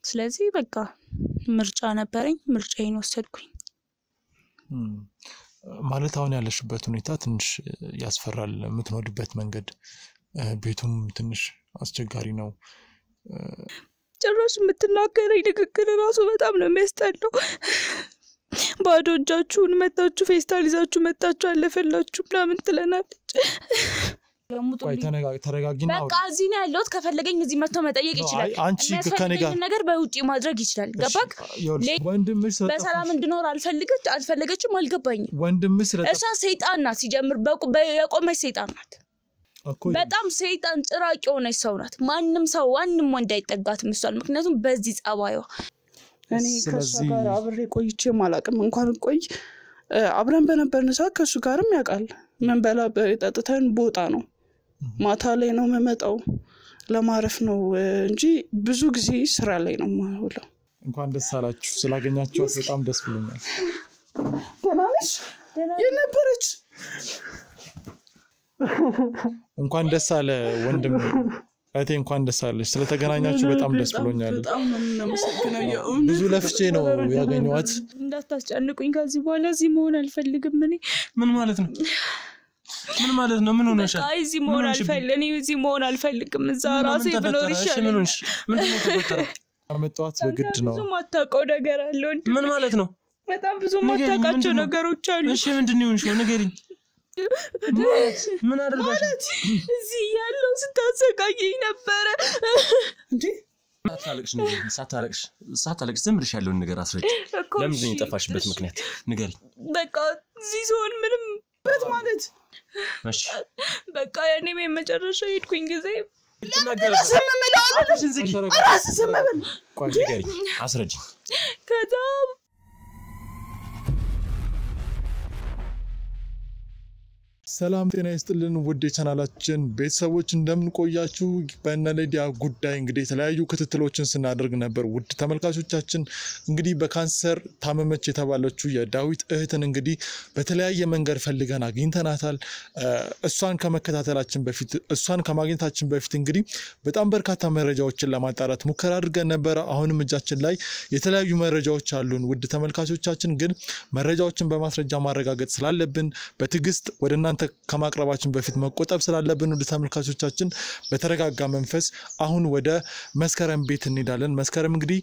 ስለዚህ በቃ ምርጫ ነበረኝ ምርጫዬን ወሰድኩኝ ማለት አሁን ያለሽበት ሁኔታ ትንሽ ያስፈራል የምትኖርበት መንገድ ቤቱም ትንሽ አስቸጋሪ ነው ጭራሽ የምትናገረኝ ንግግር ራሱ በጣም ነው የሚያስጠላው ባዶ እጃችሁን መታችሁ ፌስታል ይዛችሁ መታችሁ አለፈላችሁ ምናምን ትለናለች ቆይ ተረጋጊና በቃ እዚህ ነው ያለሁት ከፈለገኝ እዚህ መጥቶ መጠየቅ ይችላል አንቺ ከኔ ጋር ነገር በውጪ ማድረግ ይችላል ገባክ ወንድምሽ በሰላም እንድኖር አልፈለገችም አልገባኝም ወንድምሽ እሷ ሰይጣን ናት ሲጀምር የቆመች ሰይጣን ናት በጣም ሰይጣን ጭራቅ የሆነች ሰው ናት ማንም ወንድ አይጠጋትም እሷን ምክንያቱም በዚህ ጸባይዋ እኔ ከሷ ጋር አብሬ ቆይቼ ማላቅም እንኳን ቆይ አብረን በነበርን ሰዓት ከሱ ጋርም ያውቃል ምን በላ በጠጥተን ቦጣ ነው ማታ ላይ ነው መመጣው ለማረፍ ነው እንጂ ብዙ ጊዜ ስራ ላይ ነው ማለት እንኳን ደስ አላችሁ ስላገኛችሁ በጣም ደስ ብሎኛል ተናነሽ የነበረች እንኳን ደስ አለ ወንድም አቴ እንኳን ደስ አለሽ ስለተገናኛችሁ በጣም ደስ ብሎኛል በጣም ነው መሰግናለሁ ብዙ ለፍቼ ነው ያገኘዋት እንዳታስጨንቁኝ ከዚህ በኋላ እዚህ መሆን አልፈልግም ምን ማለት ነው ምን ሆነሽ እዚህ መሆን አልፈልግም እዛ ራሴ ብኖር ይሻላል ምንድነው ተፈጠረው አመጣዋት በግድ ነው ብዙ ማታውቀው ነገር አለ ምን ማለት ነው በጣም ብዙ ማታውቃቸው ነገሮች አሉ እሺ ምንድነው ይሁንሽ ንገሪኝ ምን አደረጋሽ እዚህ ያለው ስታሰቃየኝ ነበር እንዴ ሳታለቅሽ ዝም ብለሽ ያለውን ነገር አስረጭ ለምን ነው የጠፋሽበት ምክንያት ንገሪ በቃ እዚህ ሲሆን ምንም በት ማለት እሺ በቃ እኔ በመጨረሻ ሄድኩኝ ጊዜ ቆይ ንገሪ አስረጭ ከዛ ሰላም ጤና ይስጥልን ውድ ቻናላችን ቤተሰቦች እንደምን ቆያችሁ በእነለዲያ ጉዳይ እንግዲህ የተለያዩ ክትትሎችን ስናደርግ ነበር ውድ ተመልካቾቻችን እንግዲህ በካንሰር ታመመች የተባለችው የዳዊት እህትን እንግዲህ በተለያየ መንገድ ፈልገን አግኝተናታል እሷን ከመከታተላችን በፊት እሷን ከማግኘታችን በፊት እንግዲህ በጣም በርካታ መረጃዎችን ለማጣራት ሙከራ አድርገን ነበር አሁንም እጃችን ላይ የተለያዩ መረጃዎች አሉን ውድ ተመልካቾቻችን ግን መረጃዎችን በማስረጃ ማረጋገጥ ስላለብን በትግስት ወደናንተ ከማቅረባችን በፊት መቆጠብ ስላለብን ወደ ተመልካቾቻችን በተረጋጋ መንፈስ አሁን ወደ መስከረም ቤት እንሄዳለን መስከረም እንግዲህ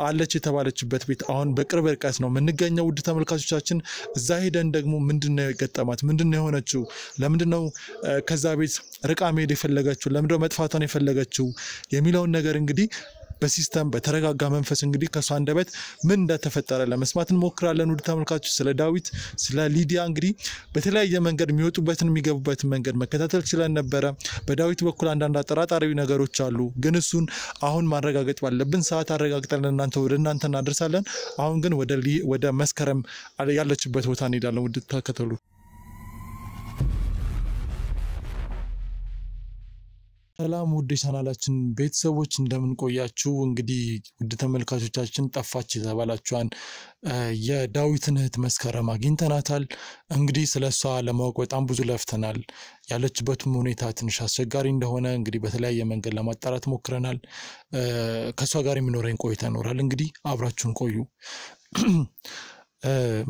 አለች የተባለችበት ቤት አሁን በቅርብ ርቀት ነው ምንገኘው ውድ ተመልካቾቻችን እዛ ሄደን ደግሞ ምንድነው የገጠማት ምንድነው የሆነችው ለምንድነው ከዛ ቤት ርቃ መሄድ የፈለገችው ለምንድነው መጥፋቷን የፈለገችው የሚለው ነገር እንግዲህ በሲስተም በተረጋጋ መንፈስ እንግዲህ ከሷ አንደበት ምን እንደተፈጠረ ለመስማት እንሞክራለን ውድ ተመልካቾች ስለ ዳዊት ስለ ሊዲያ እንግዲህ በተለያየ መንገድ የሚወጡበትን የሚገቡበትን መንገድ መከታተል ይችላል ነበር በዳዊት በኩል አንዳንድ አጠራጣሪ ነገሮች አሉ ግን እሱን አሁን ማረጋገጥ ባለብን ሰዓት አረጋግጠን እናንተ እናደርሳለን አሁን ግን ወደ መስከረም ያለችበት ቦታ እንሄዳለን ውድ ተከታተሉ ሰላም ውድ ቻናላችን ቤተሰቦች እንደምን ቆያችሁ እንግዲህ ውድ ተመልካቾቻችን ጠፋች የተባላችኋን የዳዊትን እህት መስከረም አግኝተናታል እንግዲህ ስለሷ ለማወቅ በጣም ብዙ ለፍተናል ያለችበትም ሁኔታ ትንሽ አስቸጋሪ እንደሆነ እንግዲህ በተለያየ መንገድ ለማጣራት ሞክረናል ከሷ ጋር የሚኖረን ቆይታ ይኖራል እንግዲህ አብራችሁን ቆዩ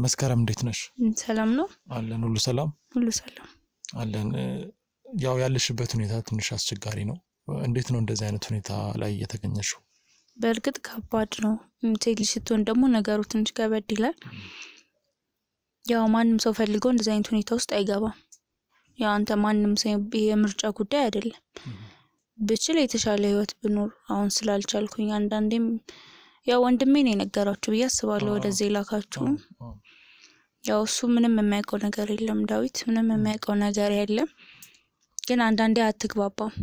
መስከረም እንዴት ነሽ ሰላም ነው አለን ሁሉ ሰላም አለን ያው ያለሽበት ሁኔታ ትንሽ አስቸጋሪ ነው እንዴት ነው እንደዚህ አይነት ሁኔታ ላይ የተገኘሽው በርግጥ ከባድ ነው ሴትልጅ ስትሆን ደግሞ ነገሩ ትንሽ ከበድ ይላል ያው ማንንም ሰው ፈልጎ እንደዚህ አይነት ሁኔታ ውስጥ አይገባም ያው አንተ ማንንም ሰው የምርጫ ጉዳይ አይደለም ብችል የተሻለ ህይወት ብኖር አሁን ስላልቻልኩኝ አንዳንዴም ያው ወንድሜ ነው የነገራችሁ ያስባለሁ ወደዚህ ላካችሁ ያው እሱ ምንም የማይቆ ነገር የለም ዳዊት ምንም የማይቆ ነገር የለም ግን አንዳንዴ አትግባባም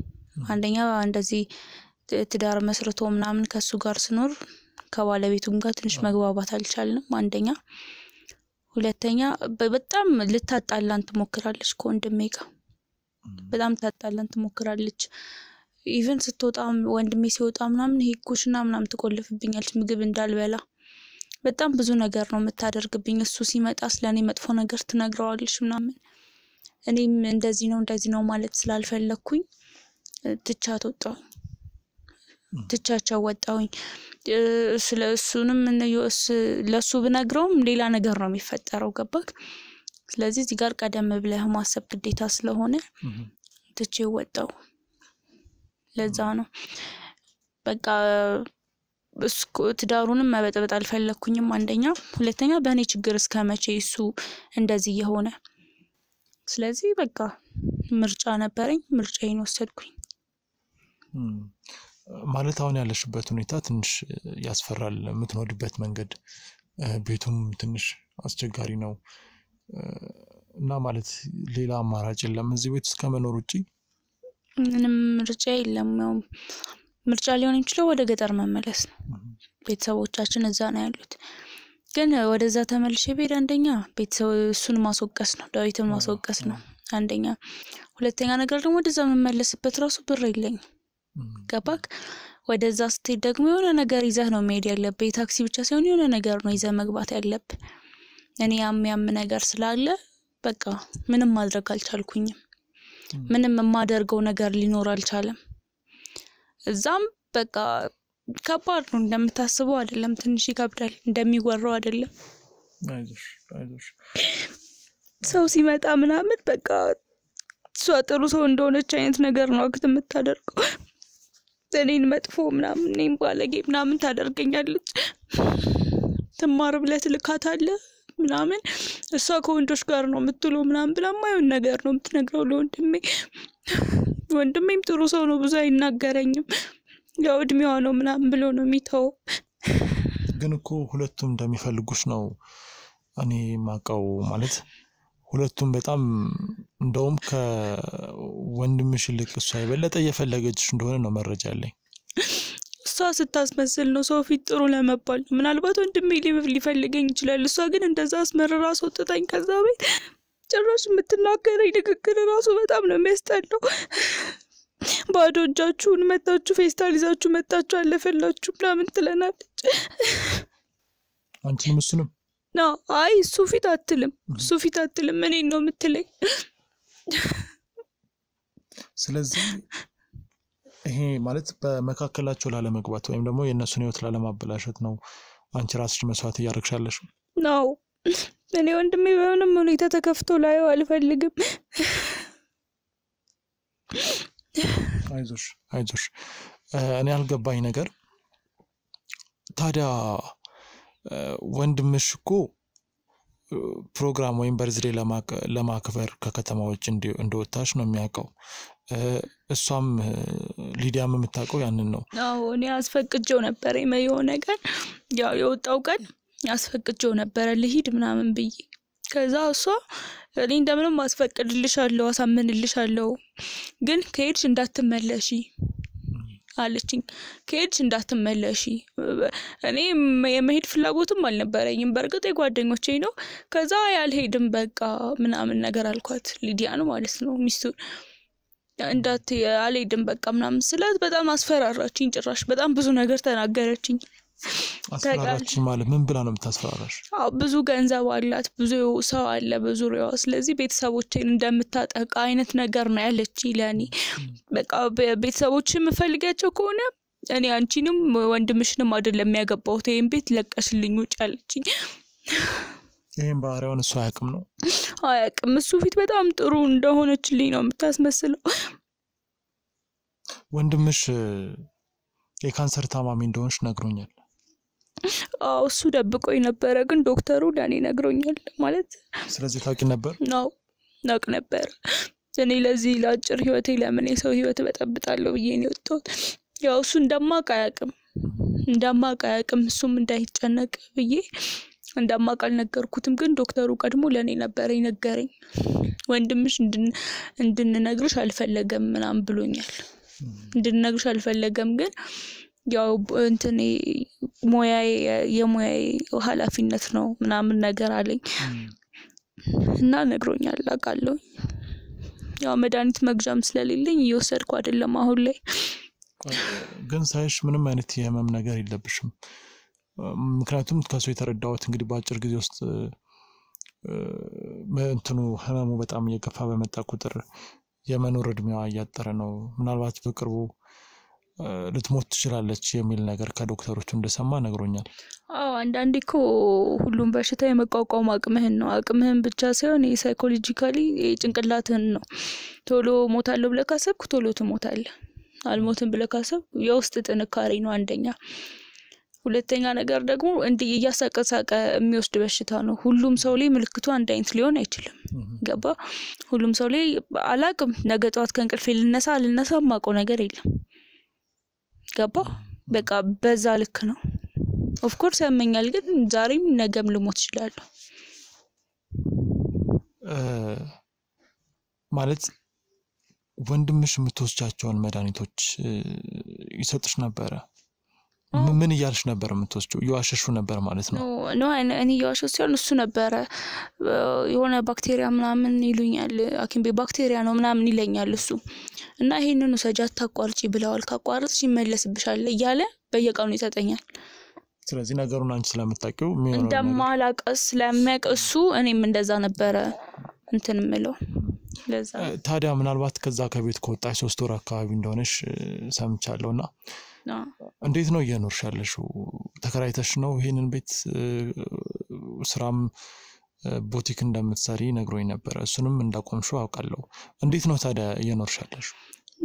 አንደኛ እንደዚህ ትዳር መስርቶ ምናምን ከሱ ጋር ስኖር ከባለቤቱም ጋር ትንሽ መግባባት አልቻልንም አንደኛ ሁለተኛ በጣም ልታጣላን ትሞክራለች ከወንድሜ ጋር በጣም ታጣላን ትሞክራለች ኢቭን ስትወጣ ወንድሜ ሲወጣ ምናምን ሄኩሽና ምናምን ትቆልፍብኛለች ምግብ እንዳልበላ በጣም ብዙ ነገር ነው የምታደርግብኝ እሱ ሲመጣ ስለኔ መጥፎ ነገር ትነግረዋለሽ ምናምን እኔም እንደዚህ ነው ማለት ስላልፈለኩኝ ትቻት ወጣሁ ትቻቸው ወጣሁኝ ስለሱንም ለሱ ብነግረውም ሌላ ነገር ነው የሚፈጠረው ገባክ ስለዚህ እዚህ ጋር ቀደም ብለህ ማሰብ ግዴታ ስለሆነ ትቼው ወጣሁ ለዛ ነው በቃ ትዳሩንም መበጥበጥ አልፈለኩኝም አንደኛ ሁለተኛ በእኔ ችግር እስከመቼ እሱ እንደዚህ የሆነ ስለዚህ በቃ ምርጫ ነበረኝ ምርጫዬን ወሰድኩኝ ማለት አሁን ያለሽበት ሁኔታ ትንሽ ያስፈራል የምትኖርበት መንገድ ቤቱም ትንሽ አስቸጋሪ ነው እና ማለት ሌላ አማራጭ የለም እዚህ ቤት እስከ መኖር ውጪ ምንም ምርጫ የለም ያው ምርጫ ሊሆን ይችላል ወደ ገጠር መመለስ ነው ቤተሰቦቻችን እዛ ነው ያሉት ግን ወደዛ ተመልሼ ቤት አንደኛ ቤተሰብ እሱን ማስወቀስ ነው ዳዊትን ማስወቀስ ነው አንደኛ ሁለተኛ ነገር ደግሞ ወደዛ መመለስበት ራሱ ብር የለኝ ገባክ ወደዛ ስትሄድ ደግሞ የሆነ ነገር ይዘህ ነው መሄድ ያለብህ ታክሲ ብቻ ሳይሆን የሆነ ነገር ነው ይዘህ መግባት ያለብህ እኔ ያም ነገር ስላለ በቃ ምንም ማድረግ አልቻልኩኝም ምንም የማደርገው ነገር ሊኖር አልቻለም እዛም በቃ ከባድ ነው እንደምታስበው አይደለም ትንሽ ይከብዳል እንደሚወራው አይደለም አይዞሽ ሰው ሲመጣ ምናምን በቃ ጥሩ ሰው እንደሆነች አይነት ነገር ነው አክት የምታደርገው እኔን መጥፎ ምናምን እኔን ባለጌ ምናምን ታደርገኛለች ተማር ብለት ልካታለ ምናምን እሷ ከወንዶች ጋር ነው የምትለው ምናምን ብላማየው ነገር ነው የምትነግረው ለወንድሜም ጥሩ ሰው ነው ብዙ አይናገረኝም ያው እድሜዋ ነው ምናምን ብሎ ነው የሚተው ግን እኮ ሁለቱም እንደሚፈልጉሽ ነው እኔ ማቀው ማለት ሁለቱም በጣም እንደውም ከወንድምሽ ልክ እሷ የበለጠ እየፈለገችሽ እንደሆነ ነው መረጃ ያለኝ እሷ ስታስመስል ነው ሰው ፊት ጥሩ ለመባል ምናልባት ወንድሜ ሊፈልገኝ ይችላል እሷ ግን እንደዛ አስመረራ አስወጥታኝ ከዛ ቤት ጭራሽ የምትናገረኝ ንግግር ራሱ በጣም ነው የሚያስጠላው ባዶ እጃችሁን መጣችሁ ፌስታል ይዛችሁ መጣችሁ አለፈላችሁ ምናምን ትለናለች አንቺንም እሱንም ነው አይ እሱ ፊት አትልም እኔን ነው የምትለኝ ስለዚህ ይሄ ማለት በመካከላቸው ላለመግባት ወይም ደግሞ የነሱን ህይወት ላለማበላሸት ነው አንቺ ራስሽ መስዋዕት ያደርግሻለሽ ነው እኔ ወንድሜ በምንም ሁኔታ ተከፍቶ ላይው አልፈልግም አይዞሽ እኔ አልገባኝ ነገር ታዲያ ወንድምሽ እኮ ፕሮግራም ወይም በርዝዴ ለማክበር ከከተማዎች እንደወጣሽ ነው የሚያውቀው እሷም ሊዲያም የምታውቀው ያንን ነው አዎ እኔ አስፈቅጄው ነበር የማየው ነገር ያው የወጣው ቀን አስፈቅጄው ነበር ልሂድ ምናምን ብዬ ከዛ እሷ እኔ እንደምንም አስፈቅድልሻለሁ አሳምንልሻለሁ ግን ከሄድሽ እንዳትመለሺ አለችኝ ከሄድሽ እንዳትመለሺ እኔ የመሄድ ፍላጎትም አልነበረኝም በርግጥ የጓደኞቼ ነው ከዛ ያልሄድም በቃ ምናምን ነገር አልኳት ሊዲያን ማለት ነው ሚስቱ አልሄድም በቃ ምናምን ስላት በጣም አስፈራራችኝ ጭራሽ በጣም ብዙ ነገር ተናገረችኝ አስፈራራችኝ ማለት ምን ብላ ነው የምታስፈራራሽ ብዙ ገንዘብ አላት ብዙ ሰው አለ በዙሪያው ስለዚህ ቤተሰቦቼን እንደምታጠቃ አይነት ነገር ነው ያለችኝ ለኔ በቃ ቤተሰቦቼን መፈልጋቸው ከሆነ እኔ አንቺንም ወንድምሽንም አይደለም ያገባው ተይም ቤት ለቀሽልኝ ውጭ አለችኝ ይሄን ባህሪውን እሱ አያውቅም እሱ ፊት በጣም ጥሩ እንደሆነችልኝ ነው የምታስመስለው ወንድምሽ የካንሰር ታማሚ እንደሆነሽ ነግሮኛል እሱ ደብቆኝ ነበር ግን ዶክተሩ ለኔ ነግሮኛል ማለት ስለዚህ ታውቂ ነበር ነው ናቅ ነበር እኔ ለዚህ ላጭር ህይወቴ ለምን የሰው ህይወት በጠብጣለሁ ብዬ ነው ወጣሁት ያው እሱ እንደማቅ አያውቅም እሱም እንዳይጨነቅ ብዬ እንደማቅ አልነገርኩትም ግን ዶክተሩ ቀድሞ ለኔ ነበር ይነገረኝ ወንድምሽ እንድንነግርሽ አልፈለገም ምናምን ብሎኛል እንድንነግርሽ አልፈለገም ግን ያው እንትኔ የሙያዬ ኃላፊነት ነው ምናምን ነገር አለኝ እና ነግሮኛል አቃለው ያው መድኃኒት መግዣም ስለሌለኝ እየወሰድኩ አይደለም አሁን ላይ ግን ሳይሽ ምንም አይነት የህመም ነገር የለብሽም ምክንያቱም ከሱ የተረዳሁት እንግዲህ በአጭር ጊዜ ውስጥ እንትኑ ህመሙ በጣም እየከፋ በመጣ ቁጥር የመኖር እድሜዋ እያጠረ ነው ምናልባት በቅርቡ ልትሞት ትችላለች የሚል ነገር ከዶክተሮቹ እንደሰማ ነግሮኛል አንዳንዴ እኮ ሁሉም በሽታ የመቋቋም አቅምህን ነው አቅምህን ብቻ ሳይሆን ሳይኮሎጂካሊ ጭንቅላትህን ነው ቶሎ ሞታለሁ ብለህ ካሰብክ ቶሎ ትሞታለህ አልሞትም ብለህ ካሰብክ የውስጥ ጥንካሬ ነው አንደኛ ሁለተኛ ነገር ደግሞ እንዲህ እያሳቀሳቀ የሚወስድ በሽታ ነው ሁሉም ሰው ላይ ምልክቱ አንድ አይነት ሊሆን አይችልም ገባ ሁሉም ሰው ላይ አላቅም ነገ ጧት ከእንቅልፌ ልነሳ ማቆ ነገር የለም ገባ በቃ በዛ ልክ ነው ኦፍ ኮርስ ያመኛል ግን ዛሬም ነገም ልሞት ይችላል ማለት ወንድምሽ የምትወስጃቸውን መድኃኒቶች ይሰጥሽ ነበር ምን ይያልሽ ነበር የምትወስጂው ይዋሸሹ ነበር ማለት ነው ነው እኔ ይዋሸው ሲሆን እሱ ነበር የሆነ ባክቴሪያ ምናምን ይሉኛል አኪም ባክቴሪያ ነው ምናምን ይለኛል እሱ እና ይሄንን ሰጃት ታቋርጪ ብለዋል ካቋርጥሽ ይመለስብሻል እያለ በየቀኑ ይሰጠኛል ስለዚህ ነገሩን አንቺ ስለምታውቂው እንደማላቀስ ለማቀሱ እኔም እንደዛ ነበር እንትን ምለው ለዛ ታዲያ ምናልባት ከዛ ከቤት ከወጣሽ 3 ወር አካባቢ እንደሆነሽ ሰምቻለሁና እንዴት ነው እየኖርሻለሽ ተከራይተሽ ነው ይሄንን ቤት ስራም ቡቲክ እንደምትሰሪ ነግሮኝ ነበር እሱንም እንዳቆምሽው አውቃለሁ እንዴት ነው ታዲያ እየኖርሻለሽ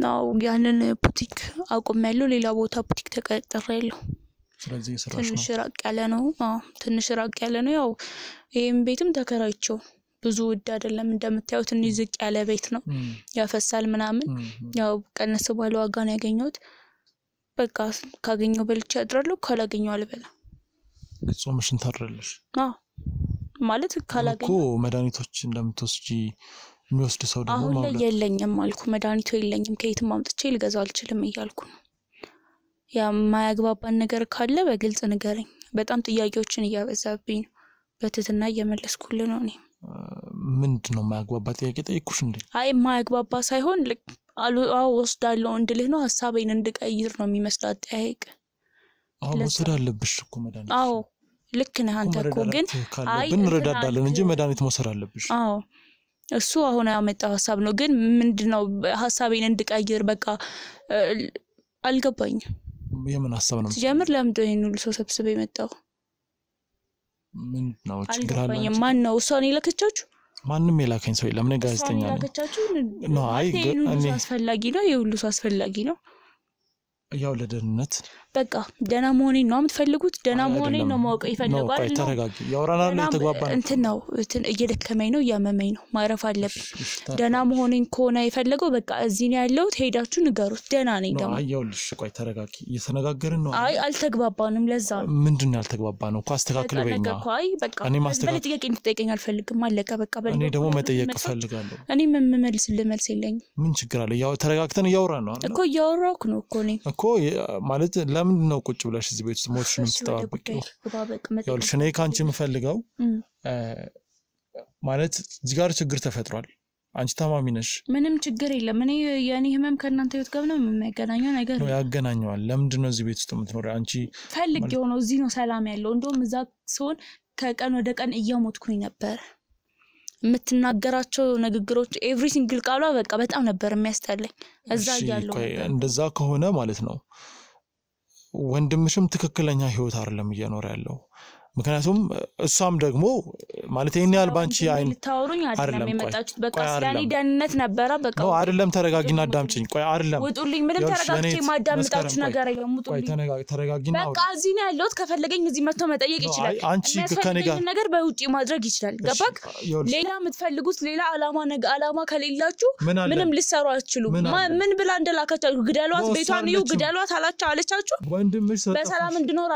ነው ያንን ቡቲክ አቆምያለሁ ሌላ ቦታ ቡቲክ ተቀጥሬያለሁ ስለዚህ ስራሽ ነው ትንሽ ራቅ ያለ ነው ያው ይሄን ቤትም ተከራይቸው ብዙ ውድ አይደለም እንደምታዩት እንይ ዝቅ ያለ ቤት ነው ያፈሳል ምናምን ያው ቀነስ ባለ ዋጋ ነው ያገኘሁት በቃ ካገኘው በልቼ አድራለሁ ካላገኘው አልበላ ጾምሽን ታድራለሽ ማለት ካላገኘው እኮ መድኃኒቶች እንደምትወስጂ የሚወስድ ሰው ደግሞ ማለት አሁን የለኝም አልኩ መድኃኒቱ የለኝም ከየትም አምጥቼ ልገዛው አልችልም እያልኩ ነው የማያግባባን ነገር ካለ በግልጽ ንገረኝ በጣም ጥያቄዎችን እያበዛብኝ ነው በትትና እየመለስኩልህ ነው እኔ ምንድነው የማያግባባ ጥያቄ ጠይቁሽ እንዴ አይ የማያግባባ ሳይሆን አው ወስዳለሁ እንድልህ ነው ሐሳቤን እንድቀይር ነው የሚመስላት ጠይቅ ወስድ አለብሽ እኮ መድኃኒት አው ልክ ነህ አንተ እኮ ግን አይ እንረዳዳለን እንጂ መድኃኒት ወስድ አለብሽ አው እሱ አሁን ያመጣው ሐሳብ ነው ግን ምንድነው ሐሳቤን እንድቀይር በቃ አልገባኝም የምን ሐሳብ ነው ሲጀምር ለምንድነው ይሄን ሁሉ ሰው ሰብስበው የመጣው ምን ነው ችግር አለ ማን ነው እሷን የለከቻችሁ ማንንም የላከኝ ሰው የለም እኔ ጋዜጠኛ ነኝ የለከቻችሁ ነው አይ እኔ አስፈላጊ ነው የሁሉ ሰው አስፈላጊ ነው ያው ለደህንነት በቃ ደና መሆኔ ነው የምትፈልጉት ደና መሆኔ ነው ማወቅ ይፈልጋል ነው ተረጋጊ ያወራናል ተግባባን እንትን ነው እየደከመኝ ነው ያመመኝ ነው ማረፍ አለብኝ ደና መሆኔን ኮና ይፈልገው በቃ እዚህ ነው ያለው ሄዳችሁ ንገሩት ደና ነኝ ደግሞ አይያውልሽ ቆይ ተረጋጊ እየተነጋገርን ነው አይ አልተግባባንም ለዛ ምንድነው ያልተግባባነው እኮ አስተካክል በእኛ አይ በቃ እኔ ማስተካከል ጥያቄ እንድትጠይቀኝ አልፈልግም አለቀ በቃ እኔ ደግሞ መጠየቅ ፈልጋለሁ እኔ መመልስልህ መልስ የለኝም ምን ችግር አለ ያው ተረጋግተን እያወራን ነው እኮ እያወራኩ ነው እኮ እኔ እኮ ማለት ለምን ነው ቁጭ ብለሽ እዚህ ቤት ሞትሽን ተጣብቂው ያው ለኔ ካንቺ የምፈልገው ማለት እዚህ ጋር ችግር ተፈጥሯል አንቺ ታማሚ ነሽ ምንም ችግር የለም እኔ የኔ ህመም ከናንተ ህይወት ጋር ነው የሚያገናኘው ነገር ነው ያገናኘዋል ለምንድን ነው እዚህ ቤት ውስጥ የምትኖር አንቺ ፈልጌው ነው እዚህ ነው ሰላም ያለው እንደውም እዛ ሰውን ከቀን ወደ ቀን እያሞትኩኝ ነበር የምትናገራቸው ንግግሮች ኤቭሪ ሲንግል ቃሏ በቃ በጣም ነበር የሚያስጠላኝ እዛ ያለው እንደዛ ከሆነ ማለት ነው ወንድምሽም ትክክለኛ ህይወት አይደለም እየኖረ ያለው ምክንያቱም እሷም ደግሞ ማለት ይሄን ያህል ባንቺ አይን ልታወሩኝ አይደለም የመጣችሁት በቃ ስለኔ ደህንነት ነበር በቃ ነው አይደለም ተረጋጊና አዳምጪኝ ቆይ አይደለም ውጡልኝ ምንም ተረጋግቼ ማዳምጣችሁ ነገር የለም ውጡልኝ ተረጋጊና በቃ እዚህ ነው ያለሁት ከፈለገኝ እዚህ መጥቶ መጠየቅ ይችላል አንቺ ከኔ ጋር ነገር በውጪ ማድረግ ይችላል ገባክ ሌላ የምትፈልጉት ሌላ አላማ ከሌላችሁ ምንም ልሰሩ አትችሉም ምን ብላ እንደላካቻችሁ ግደሏት ቤቷን ይው ግደሏት አለቻችሁ ወንድምሽ በሰላም እንድኖር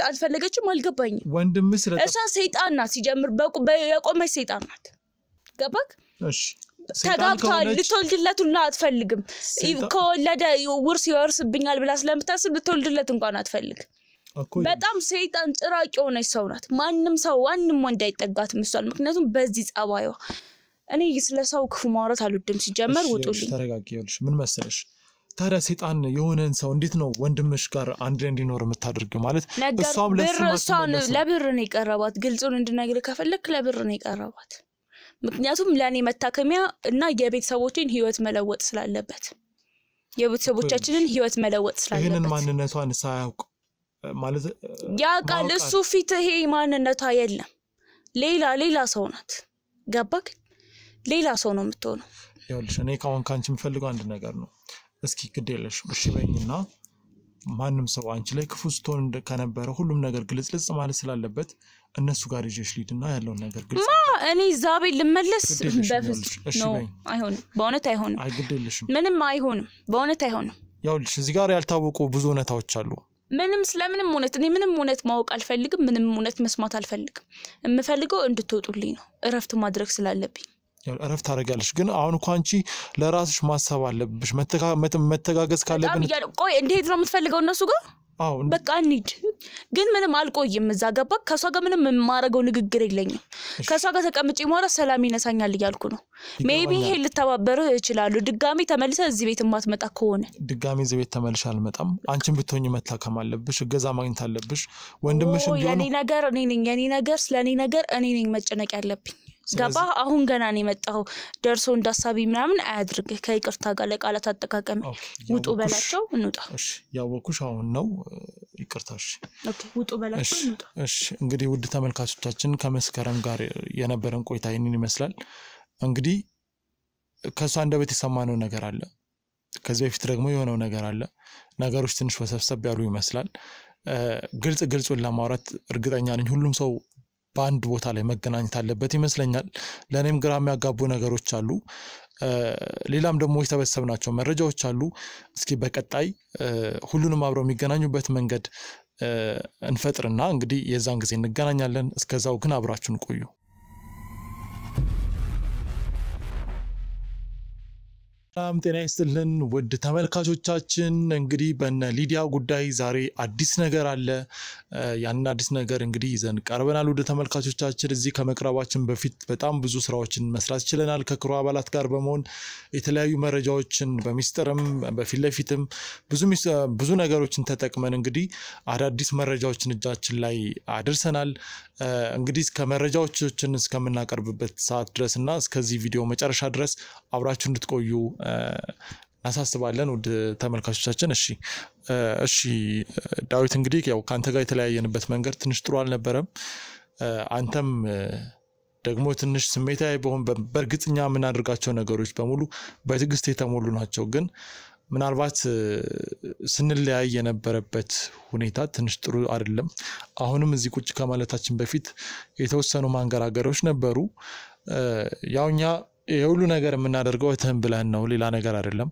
አልፈለገችም አልገባኝም ወንድምሽ ስለታ እሷ ሰይጣን ናት ሲጀምር የቆመች ሰይጣን ናት ገባክ እሺ ተጋብቷል ልትወልድለቱና አትፈልግም ከወለደ ውርስ ይወርስብኛል ብላ ስለምታስብ ልትወልድለት እንኳን አትፈልግም በጣም ሰይጣን ጭራቅ የሆነች ሰው ናት ማንም ወንድ አይጠጋትም እሷን ምክንያቱም በዚህ ጸባይዋ እኔ ስለሰው ክፉ ማውራት አልወድም ሲጀመር ውጡልኝ ተረጋጊ ይልሽ ምን መሰለሽ ታዲያ ሰይጣን የሆነን ሰው እንዴት ነው ወንድምሽ ጋር አንድ ላይ እንዲኖር የምታደርገው? ማለት እሷም ለሷን ለብር ነው የቀረባት። ግልጹን እንድነግር ከፈለክ ለብር ነው የቀረባት። ምክንያቱም ለኔ መታከሚያ እና የቤተሰቦችን ህይወት መለወጥ ስላለበት የቤተሰቦቻችንን ህይወት መለወጥ ስላለበት ይሄንን ማንነቷን ሳያውቅ ማለት ያ ቃል እሱ ፊት ይሄ ማንነቷ የለም ሌላ ሰው ናት። ገባክ? ሌላ ሰው ነው የምትሆነው። ይኸውልሽ እኔ ካንቺ የምፈልገው አንድ ነገር ነው። እስኪ ግዴለሽ እሺ በይኝና ማንንም ሰው አንቺ ላይ ክፉ ስትሆን ከነበረ ሁሉም ነገር ግልጽልጽ ማለት ስላለበት እነሱ ጋር ይዤሽ ሊድና ያለው ነገር ግልጽ እኔ ዛቤ ልመለስ በፍጹም ነው አይሆንም። በእውነት አይሆንም። አይግዴልሽም። ምንም አይሆንም። በእውነት አይሆንም። ይኸውልሽ እዚህ ጋር ያልታወቁ ብዙ እውነታዎች አሉ። ምንም ስለምንም እውነት እኔ ምንም እውነት ማወቅ አልፈልግም። ምንም እውነት መስማት አልፈልግም። የምፈልገው እንድትወጡልኝ ነው እረፍት ማድረግ ስላለብኝ። እረፍት አደርጋለሽ ግን አሁን እንኳን አንቺ ለራስሽ ማሰብ አለብሽ። መተጋገዝ ካለብን ቆይ እንዴት ነው የምትፈልገው እነሱ ጋር? አዎ በቃ እንሂድ። ግን ምንም አልቆይም እዛ ገባ። ከሷ ጋር ምንም የማረገው ንግግር የለኝም። ከሷ ጋር ተቀምጬ ማውራ ሰላም ይነሳኛል እያልኩ ነው። ሜቢ ይሄ ልተባበርህ እችላለሁ። ድጋሚ ተመልሰ እዚህ ቤት ማትመጣ ከሆነ ድጋሚ እዚህ ቤት ተመልሼ አልመጣም። አንቺን ብትሆኚ መታከም አለብሽ፣ እገዛ ማግኘት አለብሽ። ወንድምሽም ቢሆን የኔ ነገር ስለኔ ነገር እኔ ነኝ መጨነቅ ያለብኝ። ገባ? አሁን ገና ነው የመጣው ደርሶ እንዳሳቢ ምናምን አያድርግ። ከይቅርታ ጋር ለቃላት አጠቃቀም ውጡ በላቸው እንውጣ። እሺ ያወኩሽ አሁን ነው ይቅርታሽ። ኦኬ ውጡ በላቸው እንውጣ። እሺ እንግዲህ ውድ ተመልካቾቻችን ከመስከረም ጋር የነበረን ቆይታ ይሄንን ይመስላል። እንግዲህ ከሷ አንደበት የሰማነው ነገር አለ። ከዚህ በፊት ደግሞ የሆነው ነገር አለ። ነገሮች ትንሽ ወሰብሰብ ያሉ ይመስላል። ግልጹን ለማውራት እርግጠኛ ነኝ ሁሉም ሰው በአንድ ቦታ ላይ መገናኘት አለበት ይመስለኛል። ለኔም ግራ የሚያጋቡ ነገሮች አሉ። ሌላም ደግሞ የተበሰብናቸው መረጃዎች አሉ። እስኪ በቀጣይ ሁሉንም አብረው የሚገናኙበት መንገድ እንፈጥርና እንግዲህ የዛን ጊዜ እንገናኛለን። እስከዛው ግን አብራችሁን ቆዩ። ሰላም ጤና ይስጥልን ውድ ተመልካቾቻችን። እንግዲህ በእነ ሊዲያ ጉዳይ ዛሬ አዲስ ነገር አለ። ያንን አዲስ ነገር እንግዲህ ይዘን ቀርበናል። ውድ ተመልካቾቻችን እዚህ ከመቅረባችን በፊት በጣም ብዙ ስራዎችን መስራት ችለናል። ከክሩ አባላት ጋር በመሆን የተለያዩ መረጃዎችን በሚስጥርም በፊት ለፊትም ብዙ ነገሮችን ተጠቅመን እንግዲህ አዳዲስ መረጃዎችን እጃችን ላይ አድርሰናል። እንግዲህ ከመረጃዎችን እስከምናቀርብበት ሰዓት ድረስና እስከዚህ ቪዲዮ መጨረሻ ድረስ አብራችሁ እንድትቆዩ እናሳስባለን ውድ ተመልካቾቻችን። እሺ ዳዊት እንግዲህ ያው ካንተ ጋር የተለያየንበት መንገድ ትንሽ ጥሩ አልነበረም። አንተም ደግሞ ትንሽ ስሜታዊ በእርግጥኛ የምናደርጋቸው ነገሮች በሙሉ በትዕግስት የተሞሉ ናቸው። ግን ምናልባት ስንለያይ የነበረበት ሁኔታ ትንሽ ጥሩ አይደለም። አሁንም እዚህ ቁጭ ከማለታችን በፊት የተወሰኑ ማንገራገሮች ነበሩ። ያውኛ የሁሉ ነገር የምናደርገው እህትህን ብለን ነው፣ ሌላ ነገር አይደለም።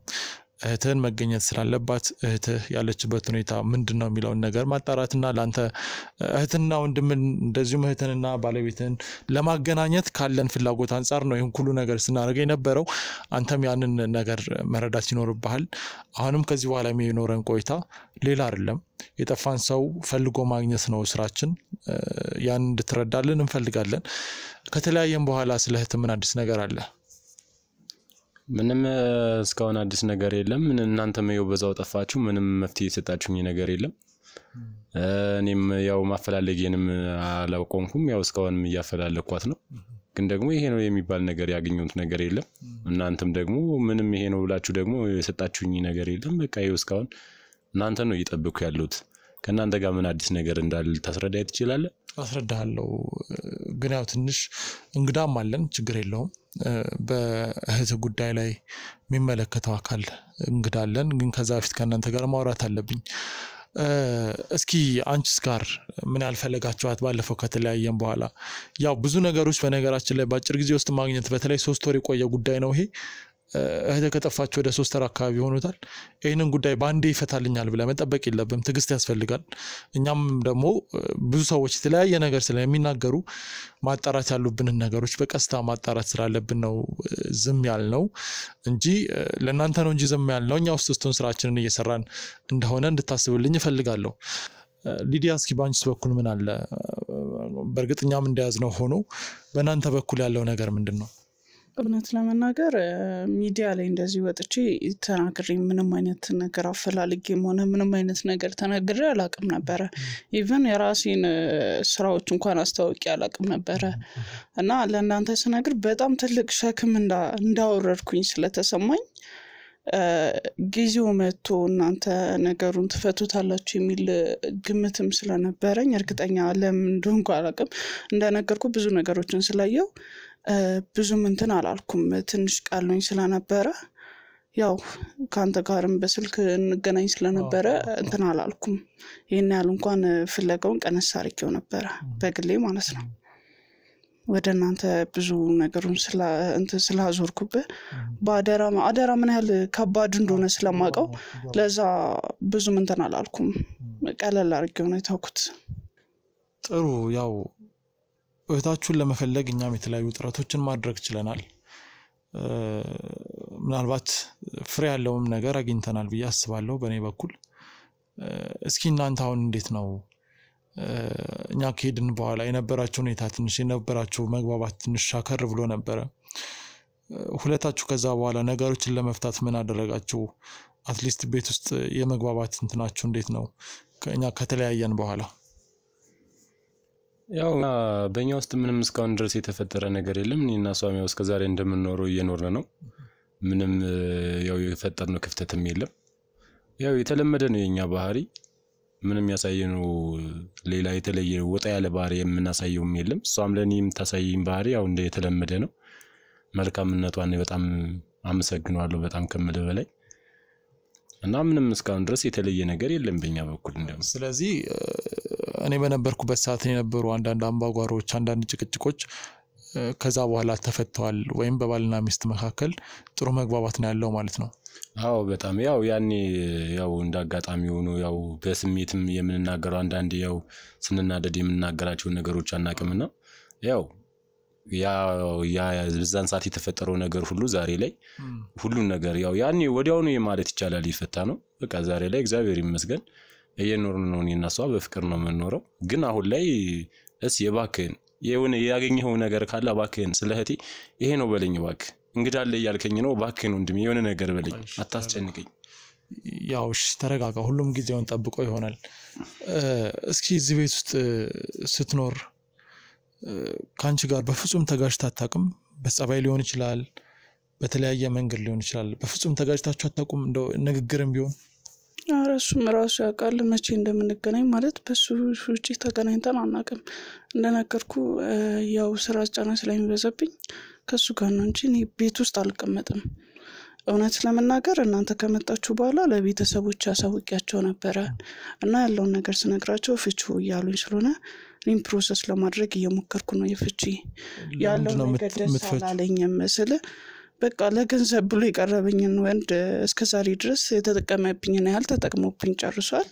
እህትህን መገኘት ስላለባት እህትህ ያለችበት ሁኔታ ምንድነው የሚለውን ነገር ማጣራትና ላንተ እህትና ወንድምን እንደዚሁም እህትንና ባለቤትን ለማገናኘት ካለን ፍላጎት አንፃር ነው ይሄን ሁሉ ነገር ስናደርግ የነበረው። አንተም ያንን ነገር መረዳት ይኖርብሃል። አሁንም ከዚህ በኋላ የሚኖረን ቆይታ ሌላ አይደለም፣ የጠፋን ሰው ፈልጎ ማግኘት ነው ስራችን። ያን እንድትረዳልን እንፈልጋለን። ከተለያየን በኋላ ስለ እህት ምን አዲስ ነገር አለ? ምንም እስካሁን አዲስ ነገር የለም። እናንተም ይኸው በዛው ጠፋችሁ፣ ምንም መፍትሄ የሰጣችሁኝ ነገር የለም። እኔም ያው ማፈላለጌንም አላቆምኩም፣ ያው እስካሁንም እያፈላለኳት ነው። ግን ደግሞ ይሄ ነው የሚባል ነገር ያገኘሁት ነገር የለም። እናንተም ደግሞ ምንም ይሄ ነው ብላችሁ ደግሞ የሰጣችሁኝ ነገር የለም። በቃ ይኸው እስካሁን እናንተ ነው እየጠበኩ ያለሁት። ከእናንተ ጋር ምን አዲስ ነገር እንዳለ ታስረዳይ ትችላለህ? አስረዳለሁ። ግን ያው ትንሽ እንግዳም አለን፣ ችግር የለውም። በእህት ጉዳይ ላይ የሚመለከተው አካል እንግዳለን። ግን ከዛ በፊት ከእናንተ ጋር ማውራት አለብኝ። እስኪ አንቺስ ጋር ምን ያልፈለጋችኋት ባለፈው ከተለያየን በኋላ? ያው ብዙ ነገሮች በነገራችን ላይ በአጭር ጊዜ ውስጥ ማግኘት በተለይ 3 ወር የቆየ ጉዳይ ነው ይሄ። እህት ከጠፋች ወደ 3 ወር አካባቢ ሆኖታል። ይሄንን ጉዳይ ባንዴ ይፈታልኛል ብለ መጠበቅ የለብም፣ ትግስት ያስፈልጋል። እኛም ደግሞ ብዙ ሰዎች የተለያየ ነገር ስለሚናገሩ ማጣራት ያሉብንን ነገሮች በቀስታ ማጣራት ስላለብን ነው ዝም ያልነው እንጂ ለእናንተ ነው እንጂ ዝም ያልነው እኛ ውስጡን ስራችንን እየሰራን እንደሆነ እንድታስብልኝ እፈልጋለሁ። ሊዲያ እስኪ ባንቺስ በኩል ምን አለ? በእርግጥ እኛም እንደያዝነው ሆኖ በእናንተ በኩል ያለው ነገር ምንድነው? እውነት ለመናገር ሚዲያ ላይ እንደዚህ ወጥቼ ተናግሬ ምንም አይነት ነገር አፈላልጌም ሆነ ምንም አይነት ነገር ተናግሬ አላቅም ነበር ኢቭን የራሴን ስራዎች እንኳን አስተዋውቂ አላቅም ነበር እና ለእናንተ ስነግር በጣም ትልቅ ሸክም እንዳወረድኩኝ ስለተሰማኝ ጊዜው መጥቶ እናንተ ነገሩን ትፈቱታላችሁ የሚል ግምትም ስለነበረኝ እርግጠኛ ለምን እንደሆንኩ አላቅም እንደነገርኩ ብዙ ነገሮችን ስላየው ብዙም እንትን አላልኩም ትንሽ ቃልኝ ስለነበረ ያው ካንተ ጋርም በስልክ እንገናኝ ስለነበረ እንትን አላልኩም ይሄን ያህል እንኳን ፍለጋውን ቀነስ አድርጌው ነበር በግሌ ማለት ነው ወደ እናንተ ብዙ ነገሩን ስላዞርኩበት በአደራ ምን ያህል ከባድ እንደሆነ ስለማውቀው ለዛ ብዙም እንትን አላልኩም ቀለል አድርጌው ነው የተውኩት ጥሩ ያው እህታችሁን ለመፈለግ እኛም የተለያዩ ጥረቶችን ማድረግ ችለናል ምናልባት ፍሬ ያለውም ነገር አግኝተናል ብዬ አስባለሁ በእኔ በኩል እስኪ እናንተ አሁን እንዴት ነው እኛ ከሄድን በኋላ የነበራችሁ ሁኔታ ትንሽ የነበራችሁ መግባባት ትንሽ ሻከር ብሎ ነበር ሁለታችሁ ከዛ በኋላ ነገሮችን ለመፍታት ምን አደረጋችሁ አትሊስት ቤት ውስጥ የመግባባት እንትናችሁ እንዴት ነው ከኛ ከተለያየን በኋላ ያው በእኛ ውስጥ ምንም እስካሁን ድረስ የተፈጠረ ነገር የለም እኔና ሷሚያው እስከ ዛሬ እንደምንኖረው እየኖርን ነው ምንም ያው የፈጠርነው ክፍተትም የለም ያው የተለመደ ነው የኛ ባህሪ ምንም ያሳየነው ሌላ የተለየ ወጣ ያለ ባህሪ የምናሳየውም የለም ሷም ለኔም ታሳይኝ ባህሪ ያው እንደ የተለመደ ነው መልካምነቷን በጣም አመሰግናለሁ በጣም ከምልህ በላይ እና ምንም እስካሁን ድረስ የተለየ ነገር የለም በእኛ በኩል እንደም ስለዚህ እኔ በነበርኩበት ሰዓት የነበሩ አንዳንድ አምባጓሮች አንዳንድ ጭቅጭቆች ከዛ በኋላ ተፈተዋል ወይም በባልና ሚስት መካከል ጥሩ መግባባት ነው ያለው ማለት ነው አዎ በጣም ያው ያኔ ያው እንዳጋጣሚ ሆኖ ያው በስሜትም የምንናገረው አንዳንድ ያው ስንናደድ የምንናገራቸው ነገሮች አናቅምና ያው ያ በዛን ሰዓት የተፈጠረው ነገር ሁሉ ዛሬ ላይ ሁሉ ነገር ያው ያኔ ወዲያው ነው ማለት ይቻላል ይፈታ ነው በቃ ዛሬ ላይ እግዚአብሔር ይመስገን እየኖርን ነው እኔና እሷ በፍቅር ነው የምንኖረው ግን አሁን ላይ የባክህን የሆነ ያገኘው ነገር ካለ ባክህን ስለህቴ ይሄ ነው በለኝ ባክ እንግዳለ ያልከኝ ነው ባክህን ወንድም የሆነ ነገር በለኝ አታስጨንቀኝ ያው እሺ ተረጋጋ ሁሉም ጊዜውን ጠብቆ ይሆናል እስኪ እዚህ ቤት ውስጥ ስትኖር ካንቺ ጋር በፍጹም ተጋጭታ አታውቅም በጸባይ ሊሆን ይችላል በተለያየ መንገድ ሊሆን ይችላል በፍጹም ተጋጭታችሁ አታውቁም እንደው ንግግርም ቢሆን አረሱም ራሱ ያውቃል መቼ እንደምንገናኝ ማለት በሱ ውጪ ተገናኝተን አናውቅም እንደነገርኩ ያው ስራ ጫና ስለሚበዛብኝ ከሱ ጋር ነው እንጂ እኔ ቤት ውስጥ አልቀመጥም እውነት ለመናገር እናንተ ከመጣችሁ በኋላ ለቤተሰቦች አሳውቂያቸው ነበር እና ያለውን ነገር ስነግራቸው ፍቹ ያሉኝ ስለሆነ እኔም ፕሮሰስ ለማድረግ እየሞከርኩ ነው የፍቺ ያለው ነገር ደስ አላለኝም መስለ በቃ ለገንዘብ ብሎ ይቀርበኝን ወንድ እስከዛሬ ድረስ የተጠቀመብኝና ያህል ተጠቅሞብኝ ጨርሷል